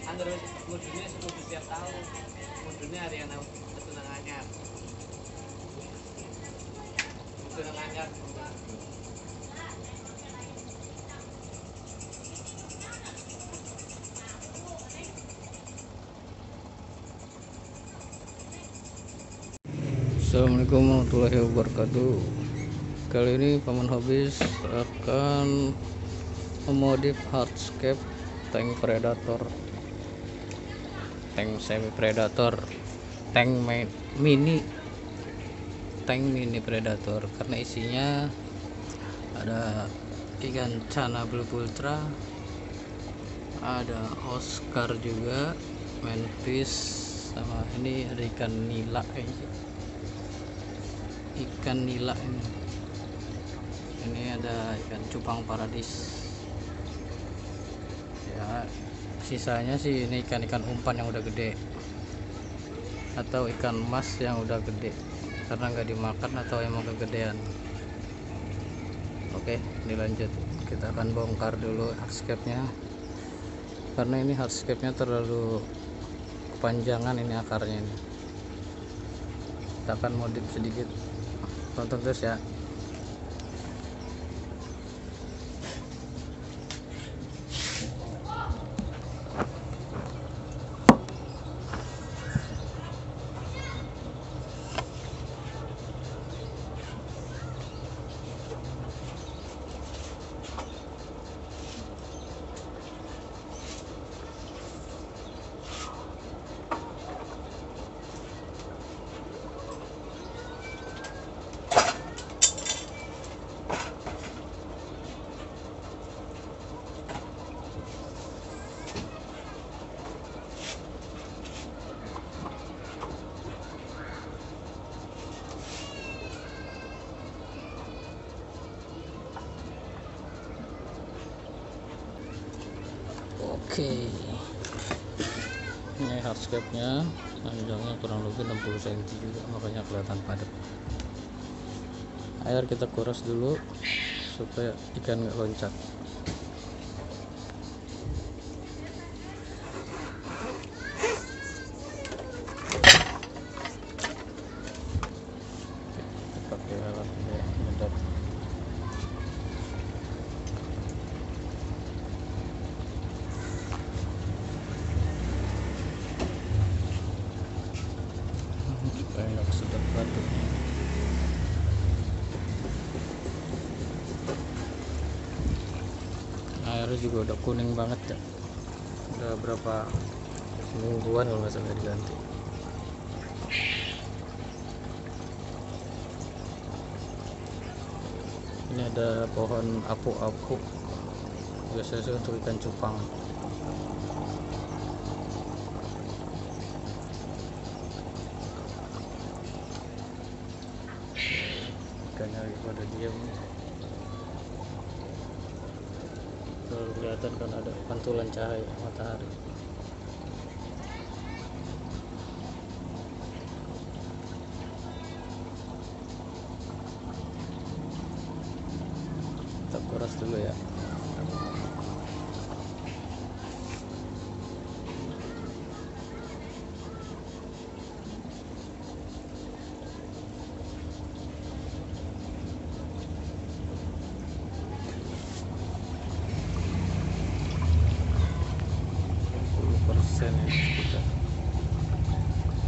Kan terus mudune setiap tahun. Mudune hari yang tenang anyar. Tenang anyar. Assalamualaikum warahmatullahi wabarakatuh. Kali ini Paman Hobis akan memodif hardscape tank predator, tank semi predator, tank mini predator, karena isinya ada ikan cana blue ultra, ada Oscar juga, manfish, sama ini ada ikan nila kayaknya. Ikan nila ini ada ikan cupang paradis ya. Sisanya sih ini ikan umpan yang udah gede atau ikan mas yang udah gede karena nggak dimakan atau emang kegedean. Oke, dilanjut. Kita akan bongkar dulu hardscape nya karena ini hardscape nya terlalu kepanjangan, ini akarnya ini. Kita akan modif sedikit, tonton terus ya. Oke, ini hardscape nya panjangnya kurang lebih 60 cm juga, makanya kelihatan padat. Air kita kuras dulu supaya ikan nggak loncat. Kita pakai alat nyedot. Supaya nggak kesedot batu. Airnya juga udah kuning banget ya, udah berapa mingguan kalau nggak salah diganti. Ini ada pohon apu-apu, biasanya sih untuk ikan cupang. Ikannya lagi pada diam, kalau kelihatan kan ada pantulan cahaya matahari. Kita kuras dulu ya.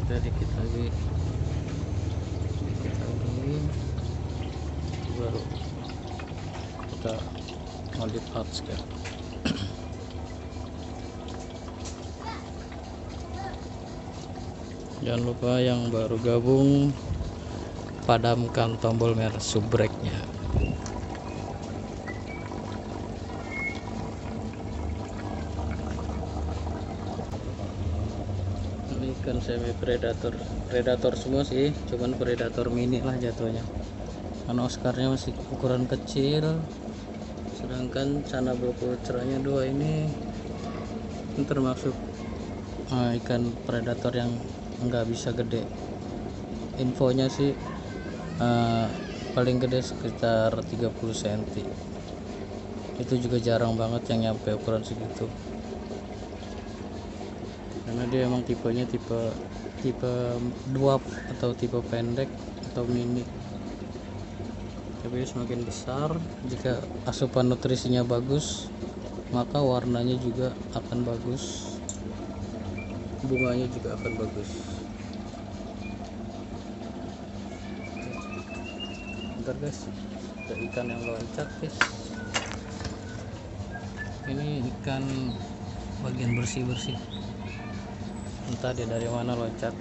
Kita dikit lagi baru kita modif hardscape. Jangan lupa yang baru gabung padamkan tombol merah subrek-nya. Ikan semi predator semua sih, cuman predator mini lah jatuhnya karena Oscarnya masih ukuran kecil, sedangkan cana blue ultranya dua ini termasuk ikan predator yang nggak bisa gede. Infonya sih paling gede sekitar 30 cm. itu juga jarang banget yang nyampe ukuran segitu, karena dia emang tipenya tipe dwarf atau tipe pendek atau mini. Tapi semakin besar, jika asupan nutrisinya bagus, maka warnanya juga akan bagus, bunganya juga akan bagus. Bentar guys, ada ikan yang loncat guys. Ini ikan bagian bersih-bersih, entah dia dari mana loncat.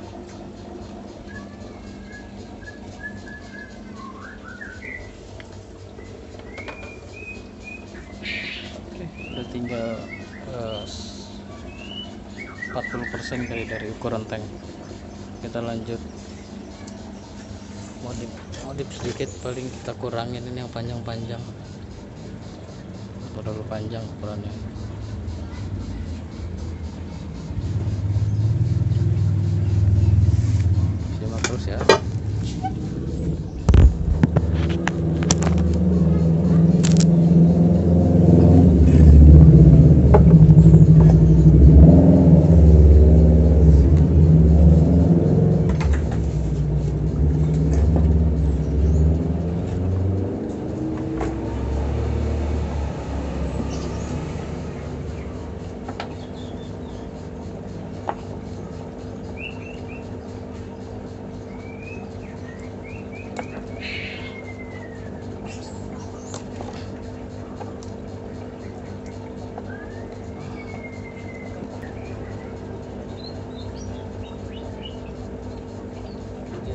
Oke, udah tinggal 40% kali dari ukuran tank. Kita lanjut modif sedikit, paling kita kurangin ini yang panjang-panjang, terlalu panjang ukurannya. Simak terus ya.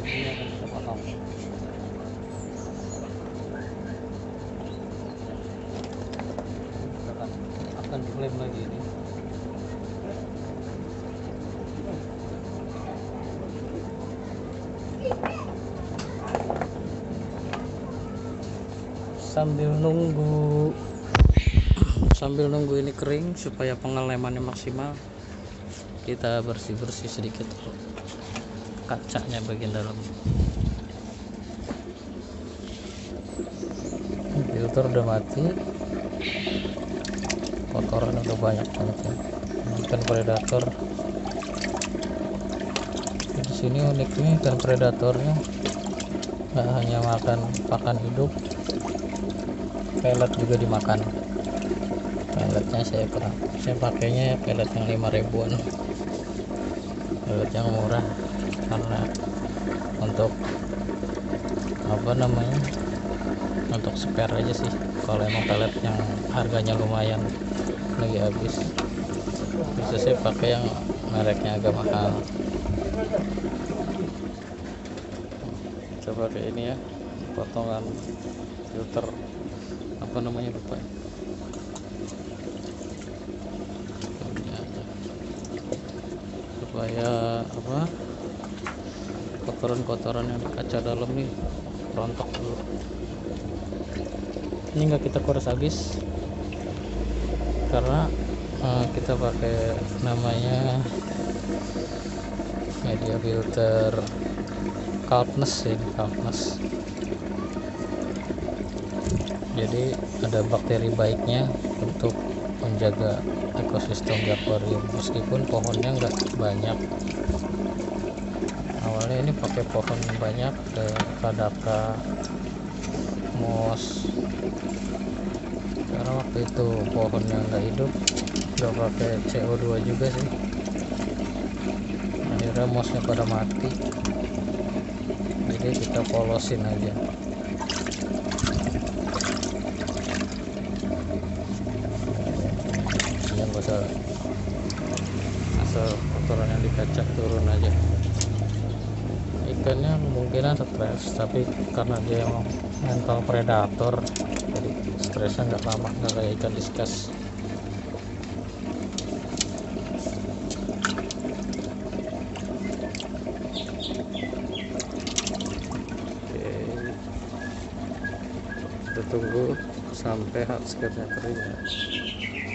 Ini akan kita potong. Kita akan dilem lagi ini. Sambil nunggu ini kering supaya pengelemannya maksimal, kita bersih-bersih sedikit kacanya bagian dalam. Filter udah mati, kotoran udah banyak banget ya. Ikan predator di sini uniknya, ikan predatornya nggak hanya makan pakan hidup, pelet juga dimakan. Peletnya saya pakainya pelet yang 5 ribuan, pelet yang murah, karena untuk untuk spare aja sih. Kalau emang pelet yang harganya lumayan lagi habis, bisa saya pakai yang mereknya agak mahal. Coba pakai ini ya, potongan filter lupa. Supaya kotoran-kotoran yang di kaca dalam nih rontok dulu. Ini nggak kita kuras habis karena kita pakai namanya media filter Kaltness ya, Kaltness. Jadi ada bakteri baiknya untuk menjaga ekosistem di akuarium, meskipun pohonnya nggak banyak. Awalnya ini pakai pohon banyak, ke kadaka, mos, karena waktu itu pohonnya nggak hidup, nggak pakai CO2 juga sih, akhirnya mosnya pada mati, jadi kita polosin aja. Yang asal kotoran yang dikacak turun aja. Ikannya kemungkinan stres, tapi karena dia emang mental predator, jadi stresnya nggak lama, nggak kayak ikan diskas. Oke, kita tunggu sampai hardscape-nya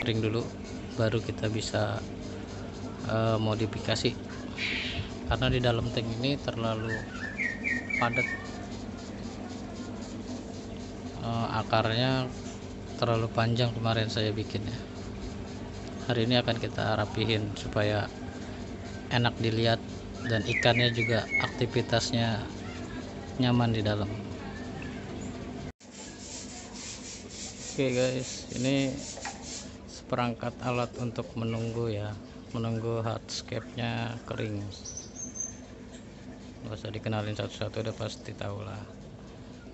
kering dulu, baru kita bisa modifikasi, karena di dalam tank ini terlalu padat, akarnya terlalu panjang kemarin saya bikinnya. Hari ini akan kita rapihin supaya enak dilihat dan ikannya juga aktivitasnya nyaman di dalam. Oke guys, ini seperangkat alat untuk menunggu hardscape-nya kering. Nggak usah dikenalin satu-satu, udah pasti tahu lah.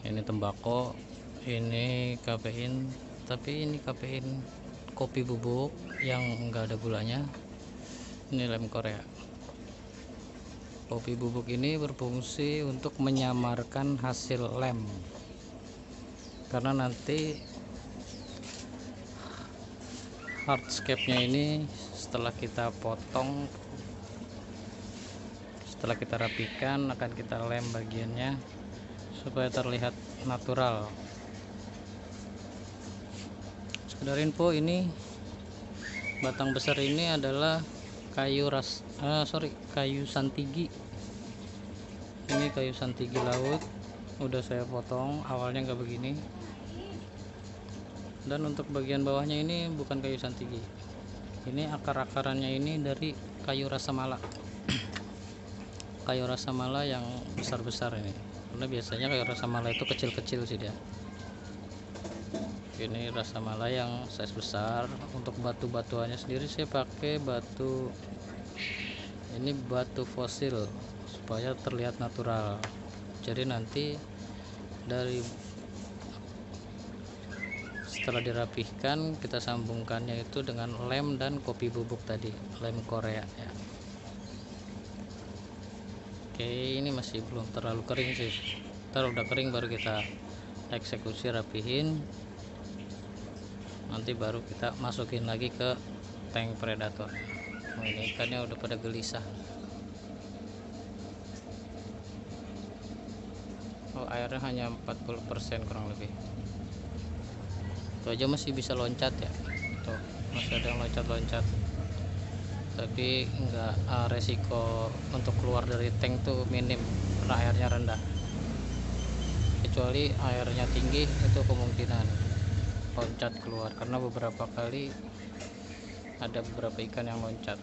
Ini tembakau, ini kafein, tapi ini kafein kopi bubuk yang enggak ada gulanya. Ini lem Korea. Kopi bubuk ini berfungsi untuk menyamarkan hasil lem, karena nanti hardscape-nya ini setelah kita potong, setelah kita rapikan, akan kita lem bagiannya supaya terlihat natural. Sekedar info, ini batang besar ini adalah kayu santigi. Ini kayu santigi laut, udah saya potong, awalnya nggak begini. Dan untuk bagian bawahnya ini bukan kayu santigi, ini akar-akarannya ini dari kayu rasa mala. Kayu rasa mala yang besar-besar ini, karena biasanya kayu rasa mala itu kecil-kecil sih dia. Ini rasa mala yang size besar. Untuk batu-batuannya sendiri saya pakai batu, ini batu fosil supaya terlihat natural. Jadi nanti setelah dirapihkan, kita sambungkannya itu dengan lem dan kopi bubuk tadi, lem Korea ya. Oke, ini masih belum terlalu kering sih, ntar udah kering baru kita eksekusi rapihin, nanti baru kita masukin lagi ke tank predator. Oh, ini ikannya udah pada gelisah. Oh, airnya hanya 40% kurang lebih. Itu aja masih bisa loncat ya, tuh masih ada yang loncat-loncat, tapi enggak, resiko untuk keluar dari tank tuh minim karena airnya rendah. Kecuali airnya tinggi, itu kemungkinan loncat keluar, karena beberapa kali ada beberapa ikan yang loncat.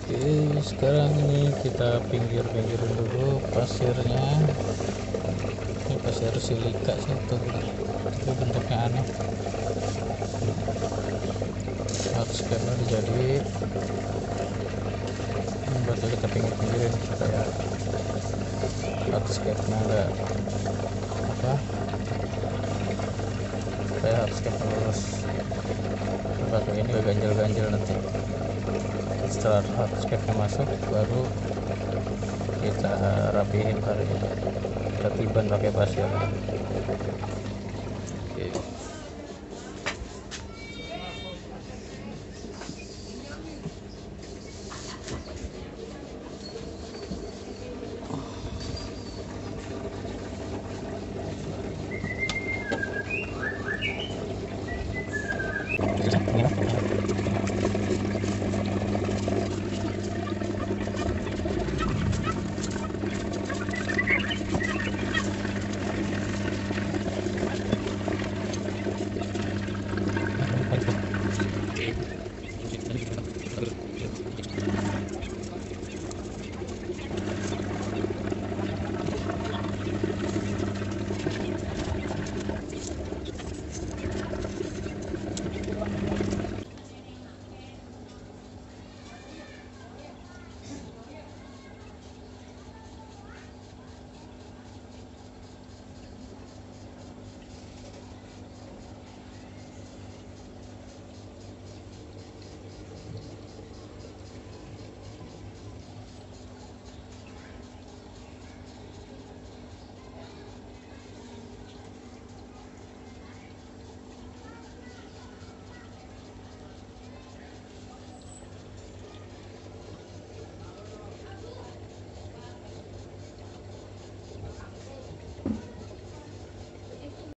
Oke, sekarang ini kita pinggir-pinggirin dulu pasirnya. Ini pasir pasir silika sih tuh, tapi bentuknya aneh. Hardscape udah jadi, berarti kita pinggir-pinggirin supaya hardscape-nya enggak apa, supaya hardscape lurus. Batu ini gak ganjel-ganjel nanti. Setelah hardscape-nya masuk, baru kita rapihin kali ini, kita tiban pakai pasir. Oke.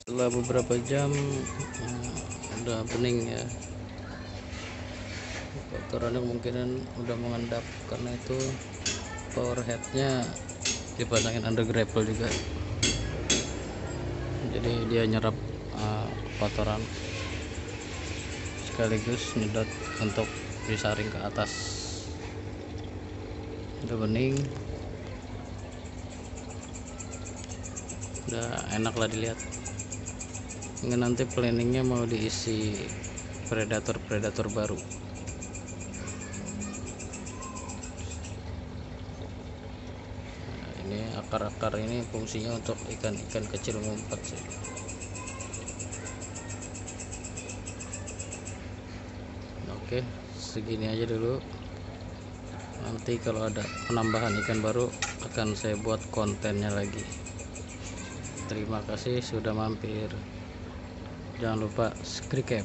Setelah beberapa jam udah bening ya, kotorannya kemungkinan udah mengendap karena itu power headnya dipasangin under grapple juga, jadi dia nyerap kotoran sekaligus nyedot untuk disaring ke atas. Udah bening, udah enak lah dilihat. Ini nanti planningnya mau diisi predator baru. Nah, ini akar-akar ini fungsinya untuk ikan-ikan kecil ngumpet sih. Oke, segini aja dulu. Nanti kalau ada penambahan ikan baru akan saya buat kontennya lagi. Terima kasih sudah mampir. Jangan lupa subscribe.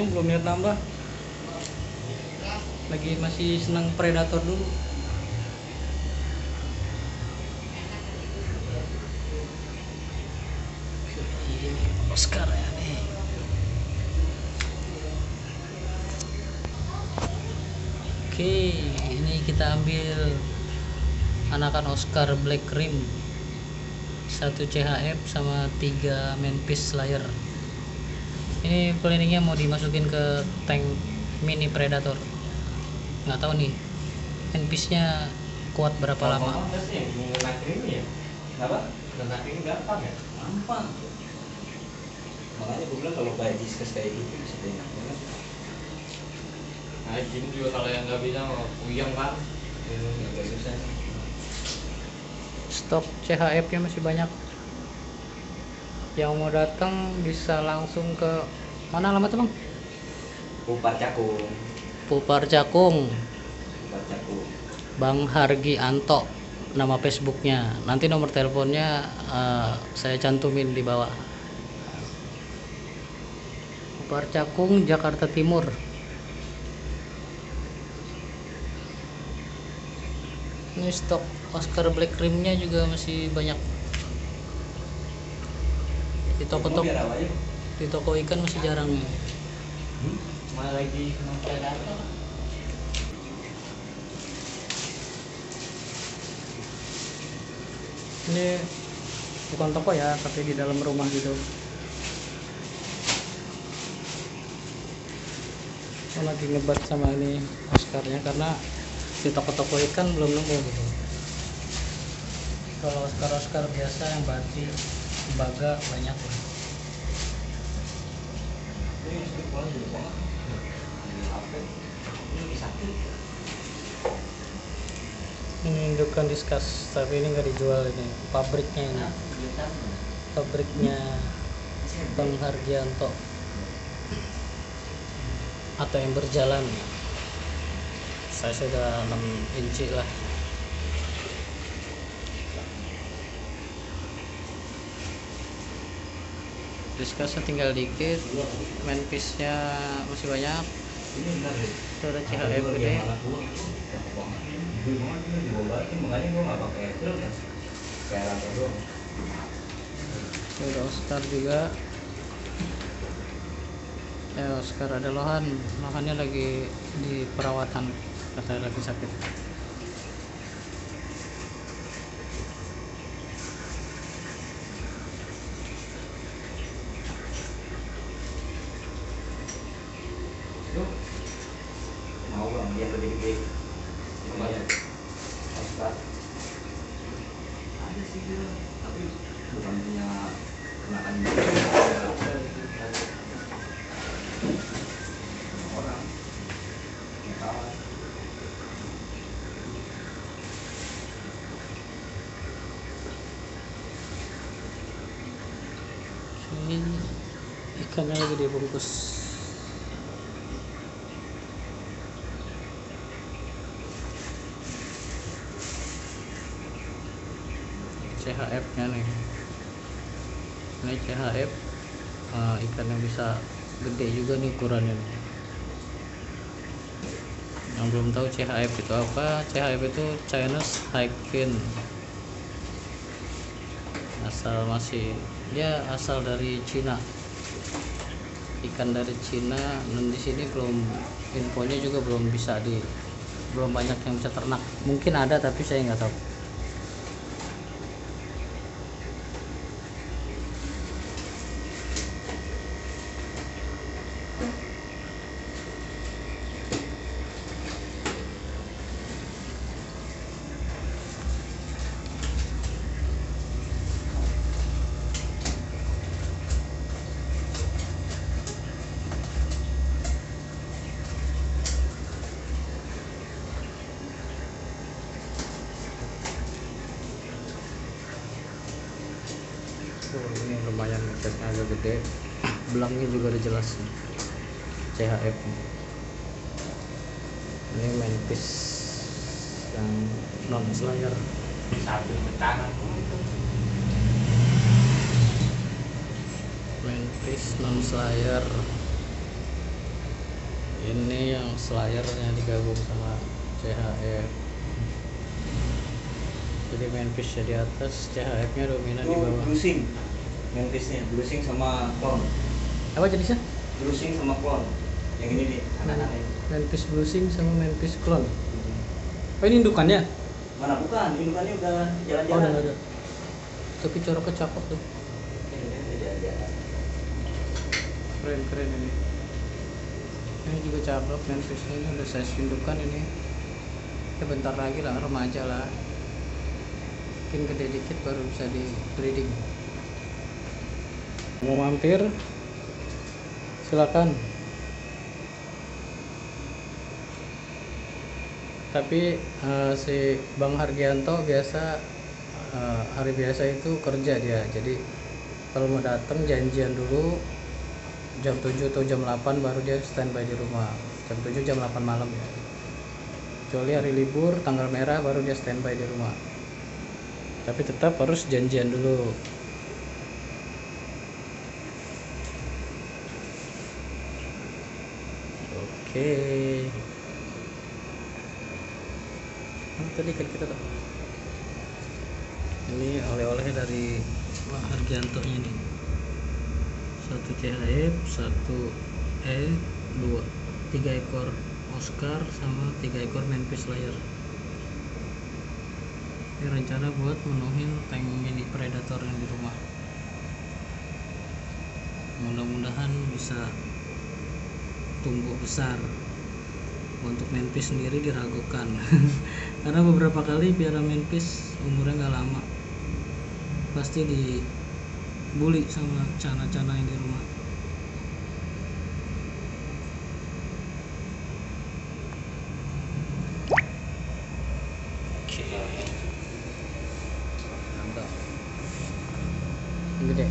belum niat nambah, lagi masih senang Predator dulu. Oscar ya nih. Oke, ini kita ambil anakan Oscar Black Rim, 1 CHF sama 3 main piece Slayer. Ini planningnya mau dimasukin ke tank mini Predator. Nggak tahu nih main piece nya kuat berapa lama. Apa? Ini gampang ya? Gampang. Makanya gue bilang kalau kayak diskus kayak gitu bisa enak banget. Nah, gini juga kalau yang nggak bisa mau puyeng kan, agak susah. Stok CHF nya masih banyak. Yang mau datang bisa langsung ke mana alamatnya bang? Pupar Cakung. Pupar Cakung. Pupar Cakung. Bang Hargi Anto nama Facebooknya. Nanti nomor teleponnya saya cantumin di bawah. Pupar Cakung, Jakarta Timur. Ini stok Oscar Black Rim-nya juga masih banyak. Di toko ikan masih jarang. Malah lagi Predator. Ini bukan toko ya, tapi di dalam rumah gitu. Saya lagi ngebat sama ini Oscarnya karena di toko-toko ikan belum nemu gitu. Kalau Oscar biasa yang bati, baga banyak lah. Ini indukan diskus, tapi ini nggak dijual, ini pabriknya ini. Pabriknya Bang Hargianto atau yang berjalan. Saya sudah 6 inci lah. Diskusnya tinggal dikit, main piece nya masih banyak. Itu ada CHF gede. Ini udah Oscar juga. Oscar ada lohannya lagi di perawatan, katanya lagi sakit. Mau bang, dia lebih gede. Lumayan. Oscar. Ada sih dia, tapi bukan punya kenakan orang. Kawan. Ini ikannya lagi dibungkus. CHF nya nih, ini CHF ikan yang bisa gede juga nih ukurannya nih. Yang belum tahu CHF itu apa, CHF itu Chinese High Fin, dia asal dari Cina, ikan dari Cina. Dan di sini infonya juga belum banyak yang bisa ternak, mungkin ada tapi saya nggak tahu. Ini lumayan ngeceknya agak gede, belangnya juga udah jelas nih. CHF ini main piece yang non slayer. Satu tangan. Main piece non slayer Ini yang slayernya digabung sama CHF. Jadi manfish di atas, CHF nya dominan di bawah. Bruising manfishnya, bruising sama clown. Apa jenisnya? Bruising sama clown. Yang ini nih, anak-anak ini. Manfish bruising sama manfish clown. Oh ini indukannya? Mana bukan, indukannya udah Oh jalan-jalan. udah ada. Tapi coroknya cakep tuh. Udah jalan-jalan. Keren ini. Ini juga cakep manfishnya, ini udah size indukan ini. Ya bentar lagi lah, remaja lah. Mungkin gede dikit baru bisa di breeding. Mau mampir? Silakan. Tapi si Bang Hargianto biasa hari biasa itu kerja dia. Jadi kalau mau datang janjian dulu jam 7 atau jam 8 baru dia standby di rumah. Jam 7 jam 8 malam ya. Kecuali hari libur tanggal merah baru dia standby di rumah. Tapi tetap harus janjian dulu. Oke. Tadi kan kita tuh. Ini oleh-oleh dari Pak Hargianto ini. 1 CHF, 1 3 ekor Oscar sama 3 ekor manfish layer. Ini rencana buat menuhin tank mini predator yang di rumah. Mudah-mudahan bisa tumbuh besar. Untuk manfish sendiri diragukan karena beberapa kali piara manfish umurnya nggak lama, pasti dibully sama cana-cana yang di rumah. Mantap, gede.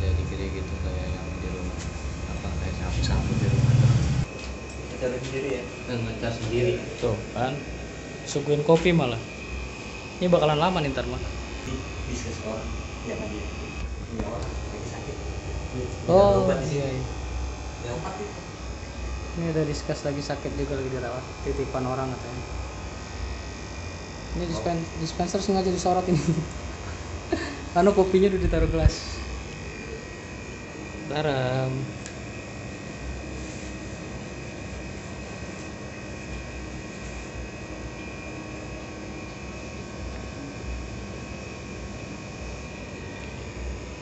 Jadi gede gitu kayak yang di rumah. Apa kayak sapu-sapu di rumah. Kita sendiri ya? Ngecar sendiri. Tuh kan, suguhin kopi malah. Ini bakalan lama nih ntar mah. Bisa sekolah. Jangan dia. Punya orang lagi sakit. Oh Obat di sini. iya, iya. Ya obat itu. Ini ada diskus lagi sakit juga lagi dirawat, titipan orang katanya. Ini dispenser sengaja disorot ini. Karena kopinya udah ditaruh gelas. Garam.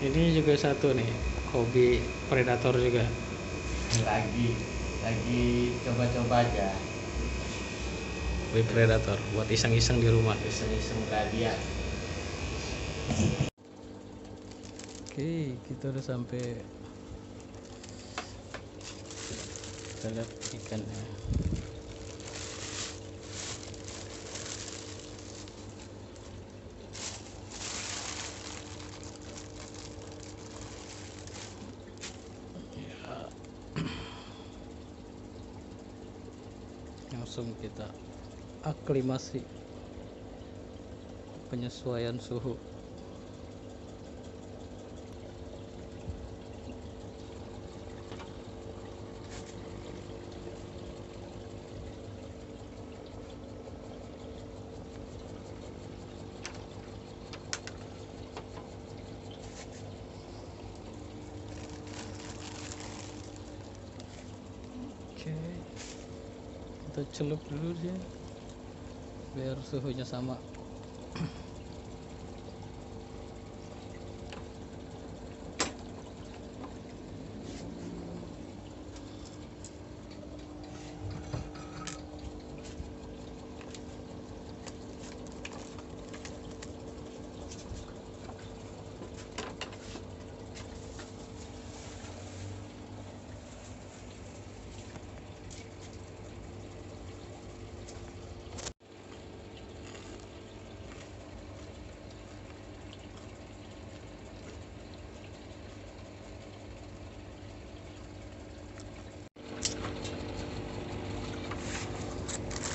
Ini juga satu nih, hobi predator juga. Lagi coba-coba aja. Hobi predator buat iseng-iseng di rumah. Iseng-iseng dia. Oke, kita udah sampai. Kita lihat ikannya. Langsung kita aklimasi, penyesuaian suhu. Oke, kita celup dulu dia biar suhunya sama.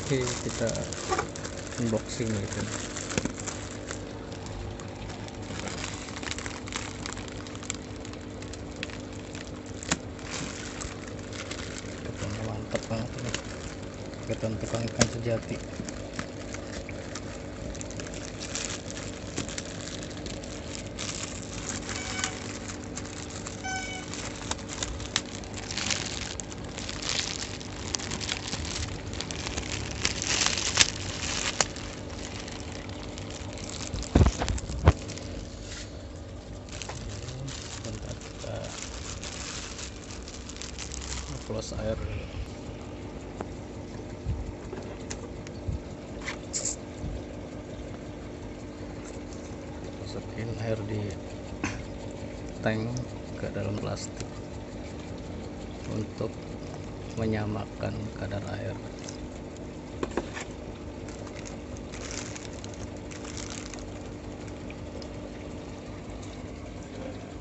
Oke, kita unboxing itu. tukang ikan sejati. Sebentar kita close air dulu. Masukin air di tank ke dalam plastik untuk menyamakan kadar air.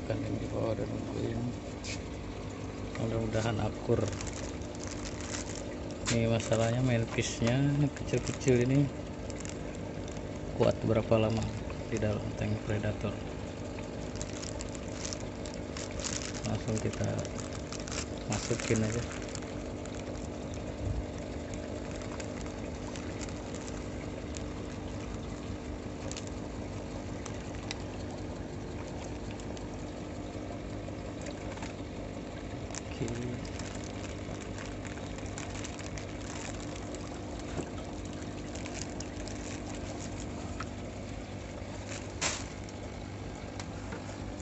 Ikan yang di bawah dan nungguin, mudah-mudahan akur. Ini masalahnya manfish-nya kecil-kecil ini kuat berapa lama di dalam tank predator. Langsung kita masukin aja. Oke.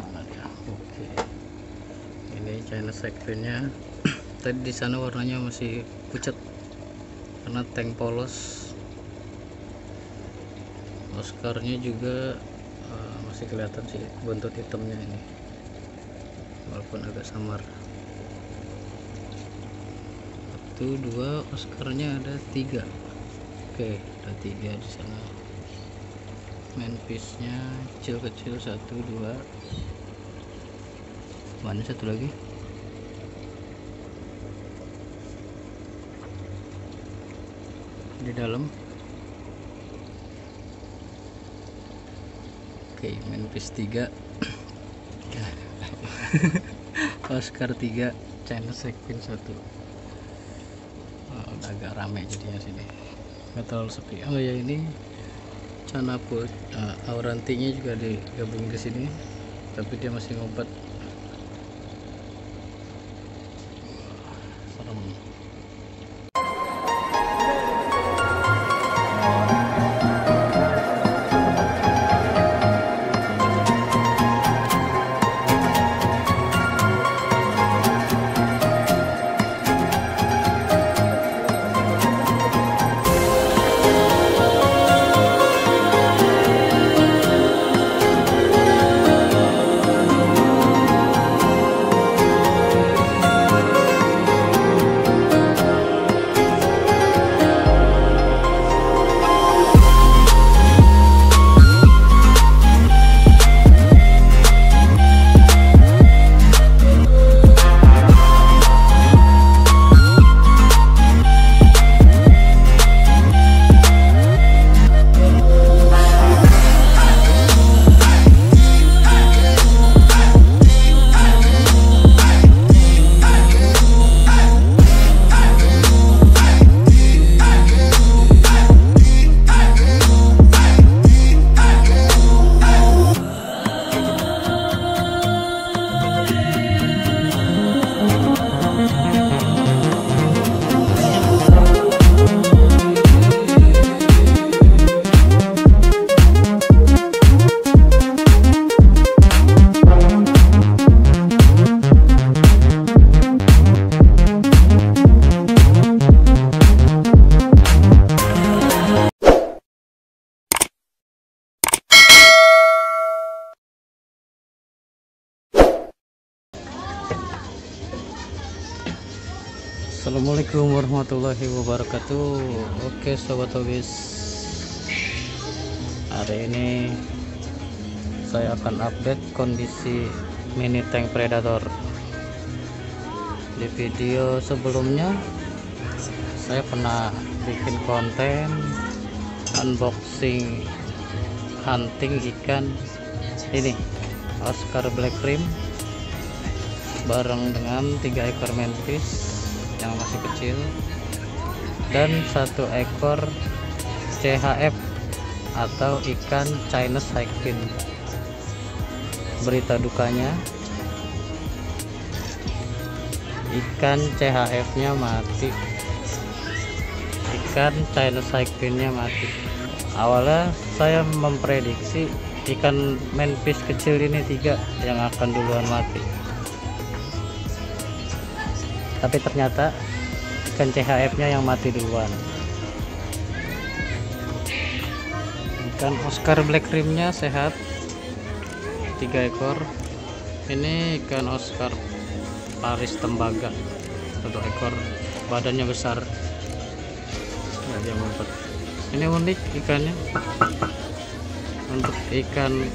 Mana dia? Oke. Ini China Sharkfinnya. Tadi di sana warnanya masih pucat karena tank polos. Oscarnya juga masih kelihatan sih buntut hitamnya ini, walaupun agak samar. 1, 2, Oscarnya ada 3. Oke, ada 3 di sana. Manfish-nya kecil-kecil 1, 2. Mana satu lagi? Di dalam. Oke, manfish 3. Oscar 3, China Sharkfin 1. Udah agak rame jadinya sini, nggak terlalu sepi. Oh ya, ini canaput aurantinya juga digabung ke sini, tapi dia masih ngobat. Serem. Assalamualaikum warahmatullahi wabarakatuh. Oke sobat hobis, hari ini saya akan update kondisi mini tank predator. Di video sebelumnya saya pernah bikin konten unboxing hunting ikan ini Oscar Black Rim bareng dengan 3 ekor manfish yang masih kecil. dan 1 ekor CHF atau ikan Chinese Haikpin. Berita dukanya, ikan CHF nya mati, ikan Chinese Haikpin nya mati. Awalnya saya memprediksi ikan manfish kecil ini 3 yang akan duluan mati, tapi ternyata ikan CHF nya yang mati duluan. Ikan Oscar black rim nya sehat 3 ekor. Ini ikan Oscar Paris tembaga 1 ekor, badannya besar. Nah, dia ngumpet. Ini unik ikannya. Untuk ikan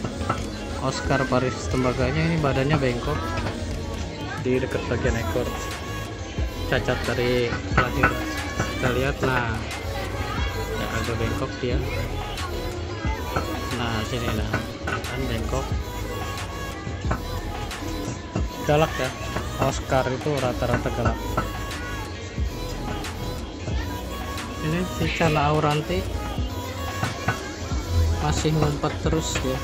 Oscar Paris tembaganya ini badannya bengkok di dekat bagian ekor, cacat dari lahir. Kita lihat, nah ya, agak bengkok dia. Nah sini, nah kan bengkok, galak ya. Oscar itu rata-rata galak. Ini si Cana Auranti masih ngumpet terus ya,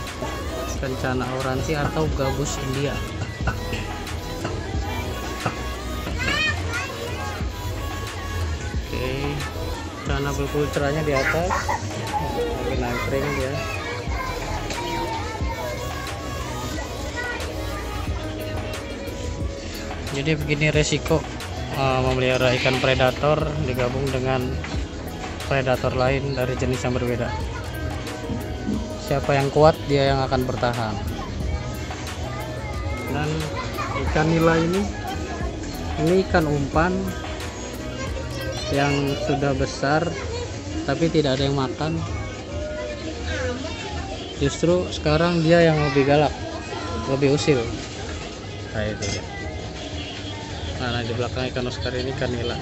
ikan Cana Auranti atau gabus India. Oke, Cana berkulceranya di atas, lagi nangkring ya. Jadi begini resiko memelihara ikan predator digabung dengan predator lain dari jenis yang berbeda. Siapa yang kuat, dia yang akan bertahan. Dan ikan nila ini ikan umpan yang sudah besar tapi tidak ada yang makan. Justru sekarang dia yang lebih galak, lebih usil. Nah itu ya. Nah di belakang ikan Oscar ini ikan nila.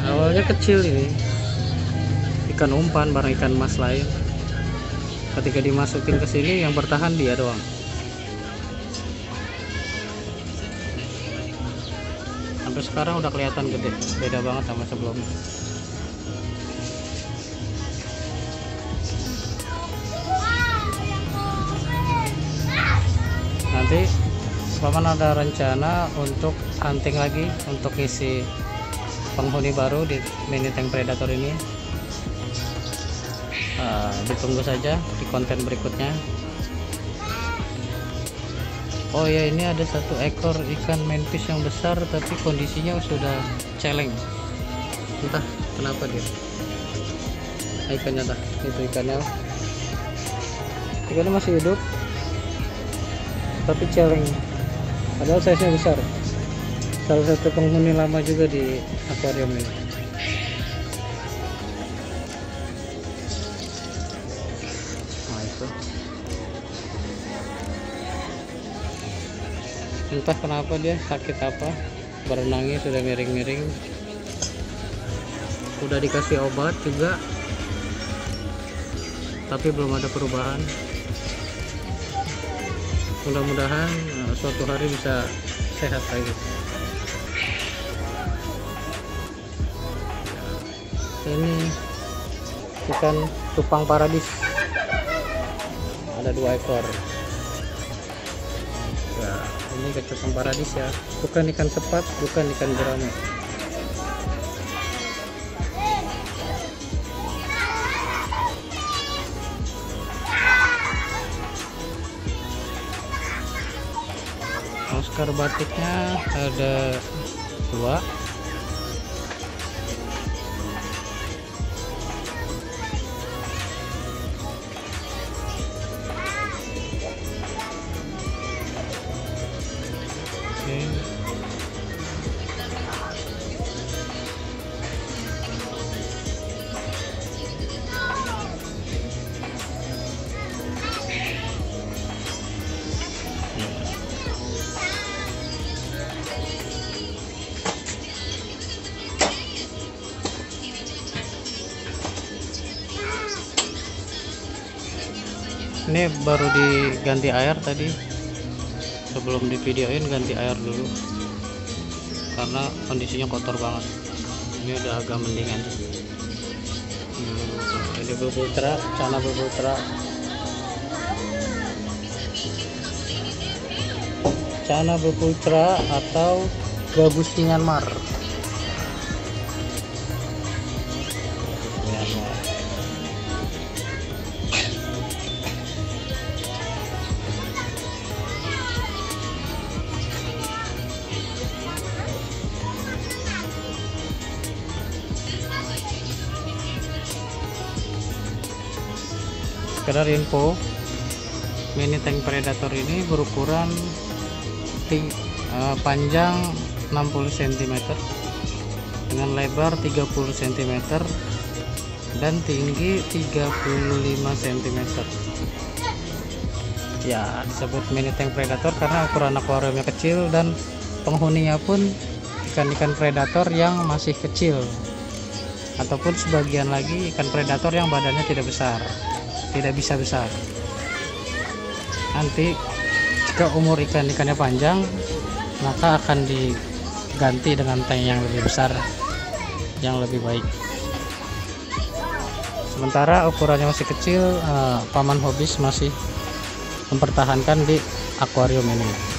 Awalnya kecil ini, ikan umpan bareng ikan emas lain. Ketika dimasukin ke sini, yang bertahan dia doang. Sampai sekarang udah kelihatan gede, beda banget sama sebelumnya. Nanti Paman ada rencana untuk hunting lagi, untuk isi penghuni baru di mini tank predator ini. Ditunggu saja di konten berikutnya. Oh ya, ini ada 1 ekor ikan manfish yang besar tapi kondisinya sudah celeng, entah kenapa dia. Ikannya dah, itu ikannya masih hidup tapi celeng, padahal size nya besar. Salah satu penghuni lama juga di akuarium ini. Nah itu, entah kenapa dia sakit apa, berenangnya sudah miring-miring. Udah dikasih obat juga tapi belum ada perubahan. Mudah-mudahan suatu hari bisa sehat lagi. Ini ikan cupang paradis, ada 2 ekor. Ya, ini ikan cupang paradis ya, bukan ikan sepat, bukan ikan jerami. Oscar batiknya ada 2. Ini baru diganti air tadi, sebelum divideoin ganti air dulu. karena kondisinya kotor banget. Ini udah agak mendingan. Ini Bubultra, Cana Bubultra, Cana Bubultra atau gabus Myanmar. Sekedar info, mini tank Predator ini berukuran panjang 60 cm dengan lebar 30 cm dan tinggi 35 cm. Ya, disebut mini tank Predator karena ukuran akuariumnya kecil dan penghuninya pun ikan-ikan predator yang masih kecil, ataupun sebagian lagi ikan predator yang badannya tidak bisa besar. Nanti jika umur ikan-ikannya panjang, maka akan diganti dengan tank yang lebih besar, yang lebih baik. Sementara ukurannya masih kecil, Paman Hobis masih mempertahankan di akuarium ini.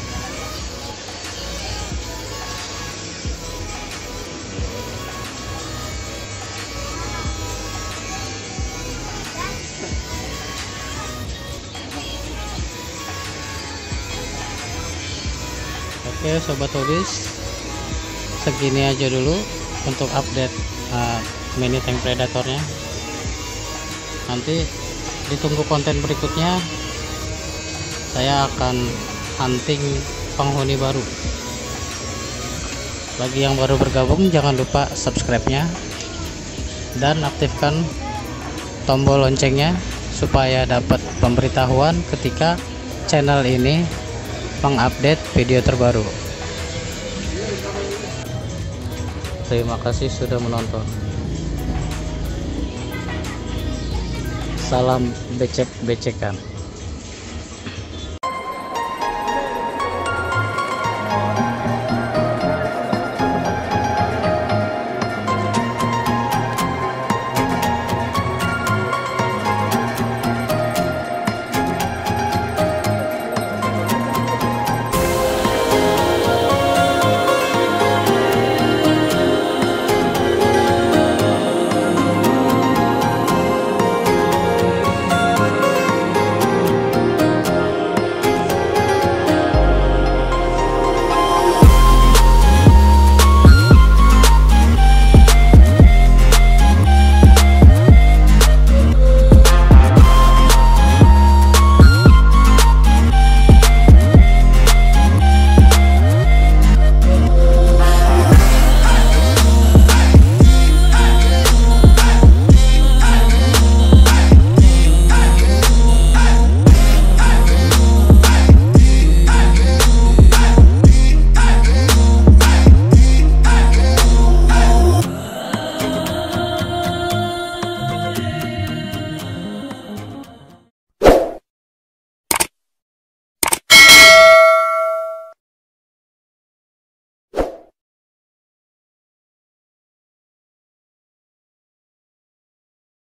Oke Sobat Hobis, segini aja dulu untuk update mini tank predatornya. Nanti ditunggu konten berikutnya, saya akan hunting penghuni baru. Bagi yang baru bergabung, jangan lupa subscribe-nya dan aktifkan tombol loncengnya supaya dapat pemberitahuan ketika channel ini mengupdate video terbaru. Terima kasih sudah menonton. Salam becek-becekan.